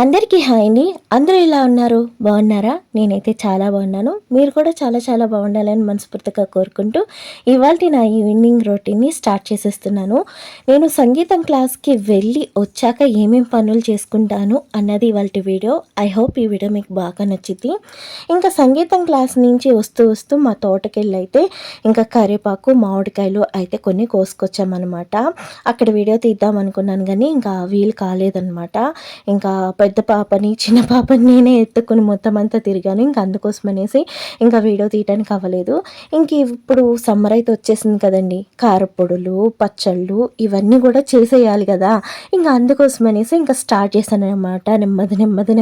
అందరికీ హాయ్ అండి. అందరూ ఎలా ఉన్నారు? బాగున్నారా? నేనైతే చాలా బాగున్నాను. మీరు కూడా చాలా చాలా బాగుండాలని మనస్ఫూర్తిగా కోరుకుంటూ ఇవాల్టి నా ఈవినింగ్ రొటీన్ని స్టార్ట్ చేసేస్తున్నాను. నేను సంగీతం క్లాస్‌కి వెళ్ళి వచ్చాక ఏమేం పనులు చేసుకుంటాను అన్నది ఇవాల్టి వీడియో. ఐ హోప్ ఈ వీడియో మీకు బాగా నచ్చిద్ది. ఇంకా సంగీతం క్లాస్ నుంచి వస్తూ వస్తూ మా తోటకెళ్ళైతే ఇంకా కరివేపాకు, మామిడికాయలు అయితే కొన్ని కోసుకొచ్చామనమాట. అక్కడ వీడియో తీద్దాం అనుకున్నాను కానీ ఇంకా వీలు కాలేదనమాట. ఇంకా పెద్ద పాపని చిన్న పాపని నేనే ఎత్తుకుని మొత్తం అంతా తిరిగాను. ఇంక అందుకోసమనేసి ఇంకా వీడియో తీయడానికి అవ్వలేదు. ఇంక ఇప్పుడు సమ్మర్ అయితే వచ్చేసింది కదండి, కారపొడులు, పచ్చళ్ళు ఇవన్నీ కూడా చేసేయాలి కదా. ఇంకా అందుకోసమనేసి ఇంకా స్టార్ట్ చేశాను అనమాట.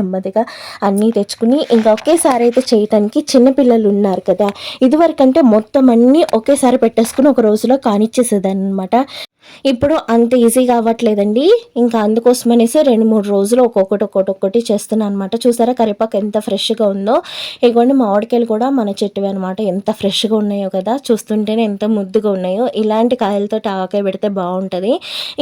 నెమ్మదిగా అన్నీ తెచ్చుకుని ఇంకా ఒకేసారి అయితే చేయటానికి చిన్నపిల్లలు ఉన్నారు కదా, ఇదివరకంటే మొత్తం అన్నీ ఒకేసారి పెట్టేసుకుని ఒక రోజులో కానిచ్చేసేదాన్ని అనమాట. ఇప్పుడు అంత ఈజీగా అవ్వట్లేదండి. ఇంకా అందుకోసమనేసి 2-3 రోజులు ఒక్కొక్కటి చేస్తున్నాను అనమాట. చూసారా కరివేపాకు ఎంత ఫ్రెష్గా ఉందో. ఇగోండి మామిడికాయలు కూడా మన చెట్టువి అనమాట. ఎంత ఫ్రెష్గా ఉన్నాయో కదా, చూస్తుంటేనే ఎంత ముద్దుగా ఉన్నాయో. ఇలాంటి కాయలతో ఆవకాయ పెడితే బాగుంటుంది.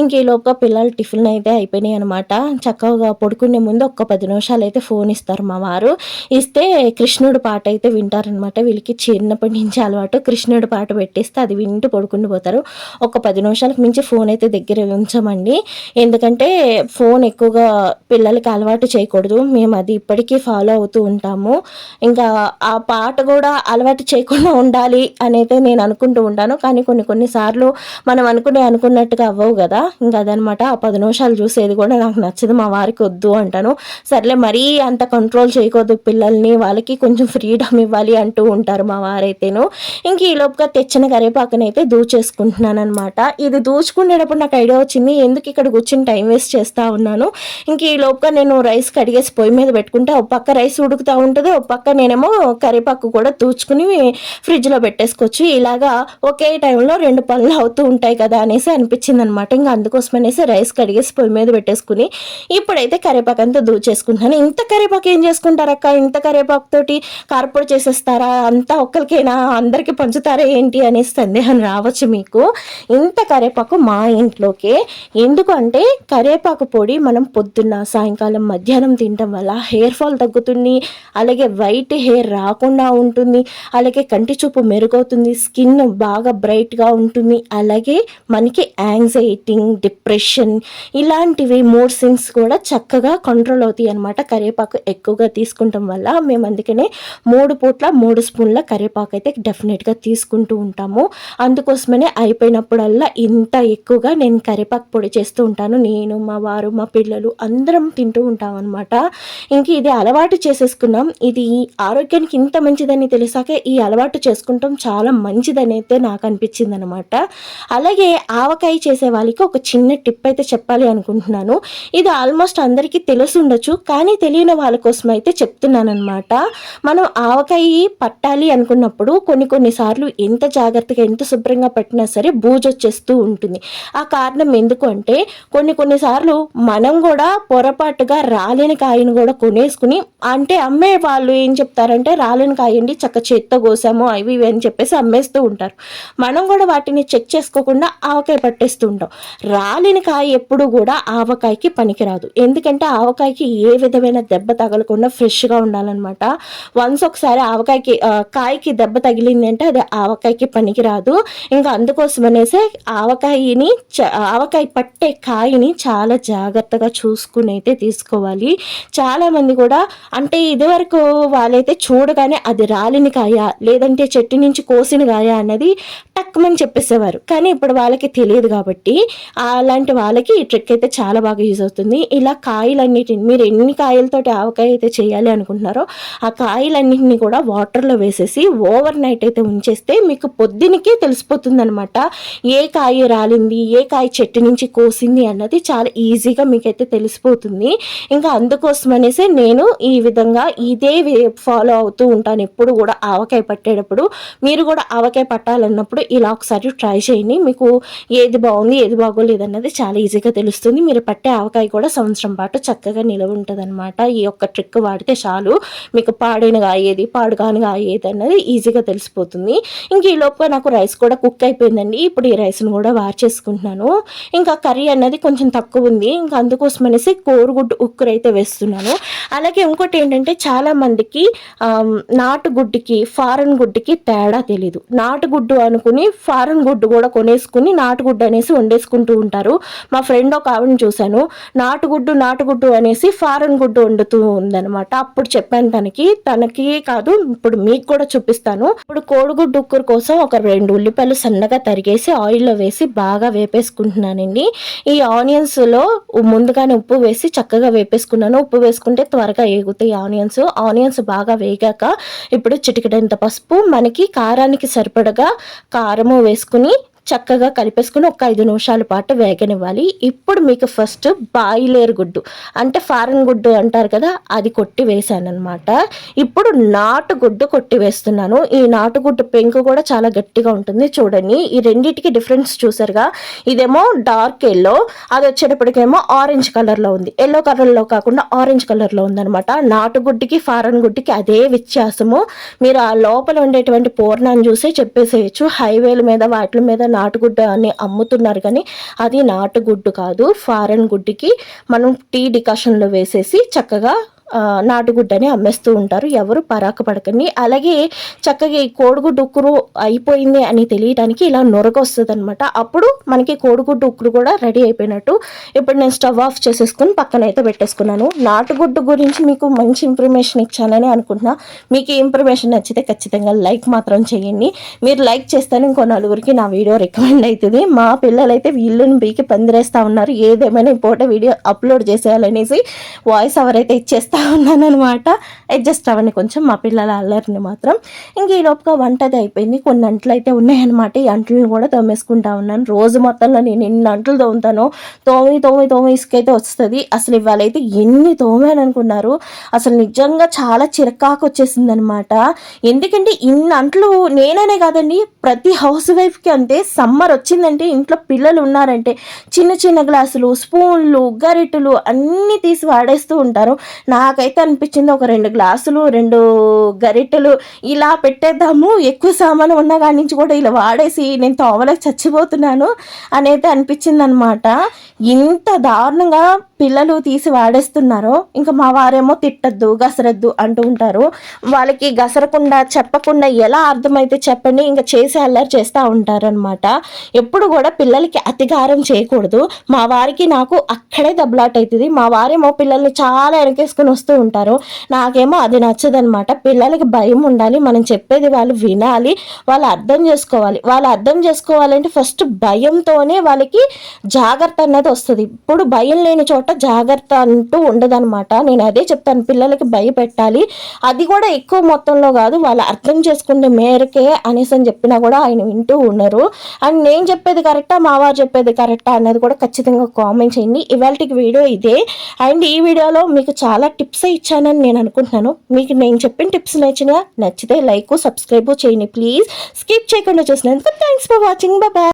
ఇంక ఈ లోపుగా పిల్లలు టిఫిన్ అయితే అయిపోయినాయి అనమాట. చక్కగా పడుకునే ముందు ఒక్క 10 నిమిషాలు అయితే ఫోన్ ఇస్తారు మా వారు. ఇస్తే కృష్ణుడు పాట అయితే వింటారనమాట. వీళ్ళకి చిన్నప్పటి నుంచి అలవాటు. కృష్ణుడు పాట పెట్టిస్తే అది వింటూ పడుకుని పోతారు. ఒక 10 నిమిషాలకు మించి ఫోన్ అయితే దగ్గర ఉంచమండి. ఎందుకంటే ఫోన్ ఎక్కువగా పిల్లలకి అలవాటు చేయకూడదు. మేము అది ఇప్పటికీ ఫాలో అవుతూ ఉంటాము. ఇంకా ఆ పాట కూడా అలవాటు చేయకుండా ఉండాలి అనైతే నేను అనుకుంటూ ఉంటాను. కానీ కొన్నిసార్లు మనం అనుకున్నట్టుగా అవ్వవు కదా. ఇంకా అదనమాట. ఆ 10 నిమిషాలు చూసేది కూడా నాకు నచ్చదు. మా వారికి వద్దు అంటాను. సర్లే మరీ అంత కంట్రోల్ చేయకూడదు పిల్లల్ని, వాళ్ళకి కొంచెం ఫ్రీడమ్ ఇవ్వాలి అంటూ ఉంటారు మా వారైతేను. ఇంక ఈ లోపుగా తెచ్చిన కరివేపాకునైతే దూచేసుకుంటున్నాను అనమాట. ఇది దూచుకునేటప్పుడు నాకు ఐడియా వచ్చింది, ఎందుకు ఇక్కడ కూర్చుని టైం వేస్ట్ చేస్తూ ఉన్నాను. ఇంక ఈ లోపుగా నేను రైస్ కడిగేసి పొయ్యి మీద పెట్టుకుంటే ఒక పక్క రైస్ ఉడుకుతూ ఉంటుంది, ఒక పక్క నేనేమో కరివేపాకు కూడా దూచుకుని ఫ్రిడ్జ్లో పెట్టేసుకోవచ్చు. ఇలాగా ఒకే టైంలో 2 పనులు అవుతూ ఉంటాయి కదా అనేసి అనిపించింది అనమాట. ఇంకా అందుకోసం అనేసి రైస్ కడిగేసి పొయ్యి మీద పెట్టేసుకుని ఇప్పుడైతే కరివేపాకు అంతా దూచేసుకుంటున్నాను. ఇంత కరివేపాకు ఏం చేసుకుంటారక్క, ఇంత కరివేపాకు తోటి కారపొడి చేసేస్తారా, అంతా ఒక్కరికైనా అందరికీ పంచుతారా ఏంటి అనేసి సందేహం రావచ్చు మీకు. ఇంత కరివేపాకు మా ఇంట్లోకే. ఎందుకంటే కరివేపాకు పొడి మనం పొద్దున్న, సాయంకాలం, మధ్యాహ్నం తినడం వల్ల హెయిర్ ఫాల్ తగ్గుతుంది, అలాగే వైట్ హెయిర్ రాకుండా ఉంటుంది, అలాగే కంటి చూపు మెరుగవుతుంది, స్కిన్ బాగా బ్రైట్గా ఉంటుంది, అలాగే మనకి యాంగ్జైటీ, డిప్రెషన్ ఇలాంటివి మూడ్ స్వింగ్స్ కూడా చక్కగా కంట్రోల్ అవుతాయి అనమాట. కరివేపాకు ఎక్కువగా తీసుకుంటాం వల్ల మేము అందుకనే 3 పూట్ల 3 స్పూన్ల కరివేపాకు అయితే డెఫినెట్గా తీసుకుంటూ ఉంటాము. అందుకోసమనే అయిపోయినప్పుడల్లా ఇంత ఎక్కువగా నేను కరివేపాకు పొడి చేస్తూ ఉంటాను. నేను, మా వారు, మా పిల్లలు అందరం తింటూ ఉంటాం అనమాట. ఇంక ఇది అలవాటు చేసేసుకున్నాం. ఇది ఆరోగ్యానికి ఇంత మంచిదని తెలిసాక ఈ అలవాటు చేసుకుంటాం చాలా మంచిదని అయితే నాకు అనిపించింది అనమాట. అలాగే ఆవకాయ చేసే వాళ్ళకి ఒక చిన్న టిప్ అయితే చెప్పాలి అనుకుంటున్నాను. ఇది ఆల్మోస్ట్ అందరికీ తెలిసి ఉండొచ్చు, కానీ తెలియని వాళ్ళ కోసం అయితే చెప్తున్నాను అనమాట. మనం ఆవకాయ పట్టాలి అనుకున్నప్పుడు కొన్నిసార్లు ఎంత జాగ్రత్తగా ఎంత శుభ్రంగా పట్టినా సరే బూజు వచ్చేస్తూ ఉంటుంది. ఆ కారణం ఎందుకు అంటే కొన్నిసార్లు మనం కూడా పొరపాటుగా రాలిన కాయను కూడా కొనేసుకుని, అంటే అమ్మే వాళ్ళు ఏం చెప్తారంటే రాలిన కాయండి చక్క చేత్తో కోసాము అవి ఇవి అని చెప్పేసి అమ్మేస్తూ ఉంటారు. మనం కూడా వాటిని చెక్ చేసుకోకుండా ఆవకాయ పట్టేస్తూ ఉంటాం. రాలిన కాయ ఎప్పుడు కూడా ఆవకాయకి పనికిరాదు. ఎందుకంటే ఆవకాయకి ఏ విధమైన దెబ్బ తగలకుండా ఫ్రెష్గా ఉండాలన్నమాట. వన్స్ ఒకసారి కాయకి దెబ్బ తగిలింది అంటే అది ఆవకాయకి పనికిరాదు. ఇంకా అందుకోసం అనేసి ఆవకాయ పట్టే కాయని చాలా జాగ్రత్తగా చూసుకుని అయితే తీసుకోవాలి. చాలామంది కూడా అంటే ఇదివరకు వాళ్ళైతే చూడగానే అది రాలిన కాయ లేదంటే చెట్టు నుంచి కోసిన కాయ అన్నది టక్కుమని చెప్పేసేవారు. కానీ ఇప్పుడు వాళ్ళకి తెలియదు కాబట్టి అలాంటి వాళ్ళకి ఈ ట్రిక్ అయితే చాలా బాగా యూజ్ అవుతుంది. ఇలా కాయలన్నిటిని మీరు ఎన్ని కాయలతోటి ఆవకాయ అయితే చేయాలి అనుకుంటున్నారో ఆ కాయలన్నింటినీ కూడా వాటర్లో వేసేసి ఓవర్ నైట్ అయితే ఉంచేస్తే మీకు పొద్దునకే తెలిసిపోతుంది అనమాట ఏ కాయ రాలింది, ఏ కాయ చెట్టు నుంచి కోసింది అన్నది చాలా ఈజీగా మీకైతే తెలిసిపోతుంది. ఇంకా అందుకోసం అనేసి నేను ఈ విధంగా ఇదే ఫాలో అవుతూ ఉంటాను ఎప్పుడు కూడా. ఆవకాయ పట్టేటప్పుడు మీరు కూడా ఆవకాయ పట్టాలన్నప్పుడు ఇలా ఒకసారి ట్రై చేయండి. మీకు ఏది బాగుంది ఏది బాగోలేదు అన్నది చాలా ఈజీగా తెలుస్తుంది. మీరు పట్టే ఆవకాయ కూడా సంవత్సరం పాటు చక్కగా నిలవ ఉంటుంది అనమాట. ఈ ఒక్క ట్రిక్ వాడితే చాలు మీకు పాడైన కాయేది పాడుగాని కాయేది అన్నది ఈజీగా తెలిసిపోతుంది. ఇంక ఈ లోపల నాకు రైస్ కూడా కుక్ అయిపోయిందండి. ఇప్పుడు ఈ రైస్ను కూడా వార్ చేసుకుంటున్నాను. ఇంకా కర్రీ అన్నది కొంచెం తక్కువ ఉంది, ఇంకా అందుకోసం అనేసి కోడిగుడ్డు ఉక్కురు అయితే వేస్తున్నాను. అలాగే ఇంకోటి ఏంటంటే చాలామందికి నాటుగుడ్డుకి ఫారెన్ గుడ్డుకి తేడా తెలీదు. నాటుగుడ్డు అనుకుని ఫారెన్ గుడ్డు కూడా కొనేసుకుని నాటుగుడ్డు అనేసి వండేసుకుంటూ ఉంటారు. మా ఫ్రెండ్ ఒక ఆవిడని చూశాను, నాటుగుడ్డు అనేసి ఫారెన్ గుడ్డు వండుతూ ఉందనమాట. అప్పుడు చెప్పాను తనకి కాదు, ఇప్పుడు మీకు కూడా చూపిస్తాను. ఇప్పుడు కోడిగుడ్డు ఉక్కురు కోసం ఒక 2 ఉల్లిపాయలు సన్నగా తరిగేసి ఆయిల్లో వేసి బాగా వేపేసుకుంటున్నానండి. ఈ ఆనియన్స్లో ముందుగానే ఉప్పు వేసి చక్కగా వేపేసుకున్నాను. ఉప్పు వేసుకుంటే త్వరగా వేగుతాయి ఆనియన్స్ బాగా వేగాక ఇప్పుడు చిటికెడంత పసుపు, మనకి కారానికి సరిపడగా కారము వేసుకుని చక్కగా కలిపేసుకుని ఒక 5 నిమిషాల పాటు వేగనివ్వాలి. ఇప్పుడు మీకు ఫస్ట్ బాయిలేరు గుడ్డు అంటే ఫారెన్ గుడ్డు అంటారు కదా, అది కొట్టి వేసాను అనమాట. ఇప్పుడు నాటుగుడ్డు కొట్టి వేస్తున్నాను. ఈ నాటుగుడ్డు పెంకు కూడా చాలా గట్టిగా ఉంటుంది. చూడండి, ఈ రెండింటికి డిఫరెన్స్ చూసారుగా, ఇదేమో డార్క్ ఎల్లో, అది వచ్చేటప్పటికేమో ఆరెంజ్ కలర్లో ఉంది. ఎల్లో కలర్లో కాకుండా ఆరెంజ్ కలర్లో ఉందనమాట. నాటుగుడ్డుకి ఫారెన్ గుడ్డుకి అదే వ్యత్యాసము. మీరు ఆ లోపల ఉండేటువంటి పూర్ణాన్ని చూసే చెప్పేసేయచ్చు. హైవేల మీద వాటి మీద నాటుగుడ్డు అని అమ్ముతున్నారు, కానీ అది నాటుగుడ్డు కాదు. ఫారెన్ గుడ్డుకి మనం టీ డికాషన్లో వేసేసి చక్కగా నాటుగుడ్డని అమ్మేస్తూ ఉంటారు. ఎవరు పరాకు పడకండి. అలాగే చక్కగా ఈ కోడిగుడ్డు ఉక్కురు అయిపోయింది అని తెలియడానికి ఇలా నొరగొస్తుంది అనమాట. అప్పుడు మనకి కోడిగుడ్డు ఉక్కురు కూడా రెడీ అయిపోయినట్టు. ఇప్పుడు నేను స్టవ్ ఆఫ్ చేసేసుకుని పక్కన అయితే పెట్టేసుకున్నాను. నాటుగుడ్డు గురించి మీకు మంచి ఇన్ఫర్మేషన్ ఇచ్చానని అనుకుంటున్నా. మీకు ఈ ఇన్ఫర్మేషన్ నచ్చితే ఖచ్చితంగా లైక్ మాత్రం చేయండి. మీరు లైక్ చేస్తేనే ఇంకో నలుగురికి నా వీడియో రికమెండ్ అవుతుంది. మా పిల్లలైతే వీళ్ళని బీకి పందిరేస్తూ ఉన్నారు, ఏదేమైనా ఈ పూట వీడియో అప్లోడ్ చేసేయాలనేసి వాయిస్ ఓవర్ అయితే ఇచ్చేస్తా ఉన్నానమాట. అడ్జస్ట్ అవ్వండి కొంచెం మా పిల్లల అల్లరిని మాత్రం. ఇంక ఈ లోపుగా వంట అది అయిపోయింది. కొన్ని అంట్లు అయితే ఉన్నాయన్నమాట. ఈ అంట్లను కూడా తోమేసుకుంటా ఉన్నాను. రోజు మొత్తంలో నేను ఎన్ని అంట్లు తోముతానో తోమి ఇసుకైతే వస్తుంది. అసలు ఇవాళైతే ఎన్ని తోమాను అనుకున్నారు, అసలు నిజంగా చాలా చిరకాకు వచ్చేసింది అనమాట. ఎందుకంటే ఇన్ని అంట్లు నేననే కాదండి, ప్రతి హౌస్ వైఫ్కి అంతే. సమ్మర్ వచ్చిందంటే ఇంట్లో పిల్లలు ఉన్నారంటే చిన్న చిన్న గ్లాసులు, స్పూన్లు, గరిటెలు అన్నీ తీసి వాడేస్తూ ఉంటారు. నాకైతే అనిపించింది ఒక 2 గ్లాసులు 2 గరిటెలు ఇలా పెట్టేద్దాము, ఎక్కువ సామాను ఉన్న కాడి నుంచి కూడా ఇలా వాడేసి నేను తోమలకు చచ్చిపోతున్నాను అనేది అనిపించింది అనమాట. ఇంత దారుణంగా పిల్లలు తీసి వాడేస్తున్నారో. ఇంకా మా వారేమో తిట్టద్దు, గసరద్దు అంటూ ఉంటారు. వాళ్ళకి గసరకుండా చెప్పకుండా ఎలా అర్థమైతే చెప్పండి, ఇంకా చేసే అల్లరి చేస్తూ ఉంటారనమాట. ఎప్పుడు కూడా పిల్లలకి అతిగారం చేయకూడదు. మా వారికి నాకు అక్కడే దెబ్బలాట అవుతుంది. మా వారేమో పిల్లల్ని చాలా వెనకేసుకుని వస్తూ ఉంటారు. నాకేమో అది నచ్చదనమాట. పిల్లలకి భయం ఉండాలి, మనం చెప్పేది వాళ్ళు వినాలి, వాళ్ళు అర్థం చేసుకోవాలి. వాళ్ళు అర్థం చేసుకోవాలంటే ఫస్ట్ భయంతోనే వాళ్ళకి జాగ్రత్త అన్నది వస్తుంది. ఇప్పుడు భయం లేని చోట జాగ్రత్త అంటూ ఉండదనమాట. నేను అదే చెప్తాను, పిల్లలకి భయపెట్టాలి, అది కూడా ఎక్కువ మొత్తంలో కాదు, వాళ్ళు అర్థం చేసుకునే మేరకే అనేసి అని చెప్పినా కూడా ఆయన వింటూ ఉన్నారు. అండ్ నేను చెప్పేది కరెక్టా, మా వారు చెప్పేది కరెక్టా అన్నది కూడా ఖచ్చితంగా కామెంట్ చేయండి. ఇవాళకి వీడియో ఇదే. అండ్ ఈ వీడియోలో మీకు చాలా టిప్స్ ఇచ్చానని నేను అనుకుంటున్నాను. మీకు నేను చెప్పిన టిప్స్ నచ్చితే లైక్, సబ్స్క్రైబ్ చేయండి ప్లీజ్. స్కిప్ చేయకుండా చూసినందుకు థ్యాంక్స్ ఫర్ వాచింగ్. బాయ్.